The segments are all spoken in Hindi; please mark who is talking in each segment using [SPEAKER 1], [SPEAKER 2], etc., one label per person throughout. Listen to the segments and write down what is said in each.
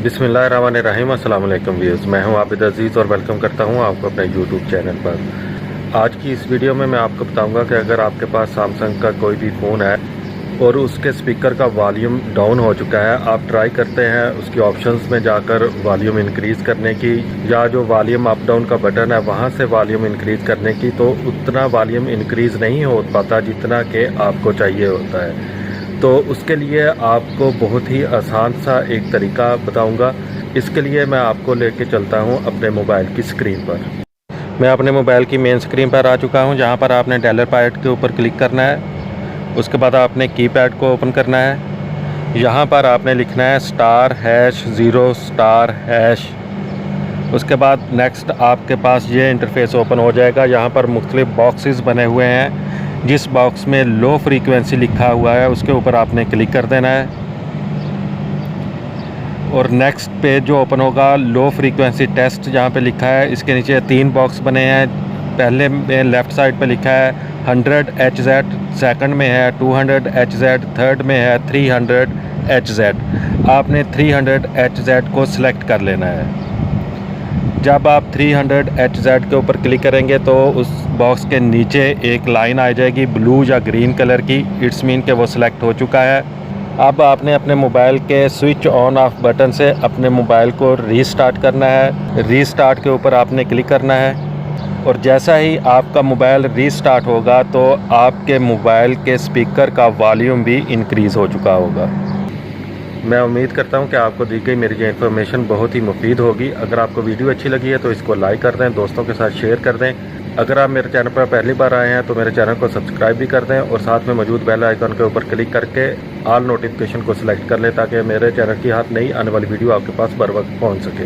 [SPEAKER 1] बिस्मिल्लाहिर्रहमानिर्रहीम। अस्सलाम वालेकुम व्यूअर्स, मैं हूं आबिद अजीज़ और वेलकम करता हूं आपको अपने यूट्यूब चैनल पर। आज की इस वीडियो में मैं आपको बताऊंगा कि अगर आपके पास सैमसंग का कोई भी फ़ोन है और उसके स्पीकर का वॉल्यूम डाउन हो चुका है, आप ट्राई करते हैं उसकी ऑप्शंस में जाकर वॉल्यूम इंक्रीज़ करने की, या जो वॉल्यूम अप डाउन का बटन है वहां से वॉल्यूम इंक्रीज़ करने की, तो उतना वॉल्यूम इंक्रीज़ नहीं हो पाता जितना कि आपको चाहिए होता है। तो उसके लिए आपको बहुत ही आसान सा एक तरीका बताऊंगा। इसके लिए मैं आपको लेके चलता हूं अपने मोबाइल की स्क्रीन पर। मैं अपने मोबाइल की मेन स्क्रीन पर आ चुका हूं, जहां पर आपने डायलर पैड के ऊपर क्लिक करना है। उसके बाद आपने कीपैड को ओपन करना है। यहां पर आपने लिखना है *#0*#। उसके बाद नेक्स्ट आपके पास ये इंटरफेस ओपन हो जाएगा। यहाँ पर मुख्तलिफ बॉक्सेस बने हुए हैं। जिस बॉक्स में लो फ्रीक्वेंसी लिखा हुआ है उसके ऊपर आपने क्लिक कर देना है और नेक्स्ट पेज जो ओपन होगा लो फ्रीक्वेंसी टेस्ट जहाँ पे लिखा है, इसके नीचे 3 बॉक्स बने हैं। पहले में लेफ़्ट साइड पे लिखा है 100 Hz, सेकंड में है 200 Hz, थर्ड में है 300 Hz। आपने 300 Hz को सिलेक्ट कर लेना है। जब आप 300 Hz के ऊपर क्लिक करेंगे तो उस बॉक्स के नीचे एक लाइन आ जाएगी ब्लू या ग्रीन कलर की। इट्स मीन कि वो सिलेक्ट हो चुका है। अब आपने अपने मोबाइल के स्विच ऑन ऑफ बटन से अपने मोबाइल को रीस्टार्ट करना है। रीस्टार्ट के ऊपर आपने क्लिक करना है और जैसा ही आपका मोबाइल रीस्टार्ट होगा तो आपके मोबाइल के स्पीकर का वॉल्यूम भी इंक्रीज़ हो चुका होगा। मैं उम्मीद करता हूं कि आपको दी गई मेरी ये इन्फॉर्मेशन बहुत ही मुफीद होगी। अगर आपको वीडियो अच्छी लगी है तो इसको लाइक कर दें, दोस्तों के साथ शेयर कर दें। अगर आप मेरे चैनल पर पहली बार आए हैं तो मेरे चैनल को सब्सक्राइब भी कर दें और साथ में मौजूद बेल आइकन के ऊपर क्लिक करके ऑल नोटिफिकेशन को सिलेक्ट कर लें, ताकि मेरे चैनल की हर नई आने वाली वीडियो आपके पास बर वक्त पहुँच सके।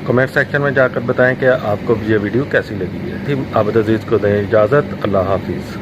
[SPEAKER 1] कमेंट सेक्शन में जाकर बताएँ कि आपको ये वीडियो कैसी लगी है। आबिद अजीज़ को दें इजाज़त। अल्लाह हाफिज़।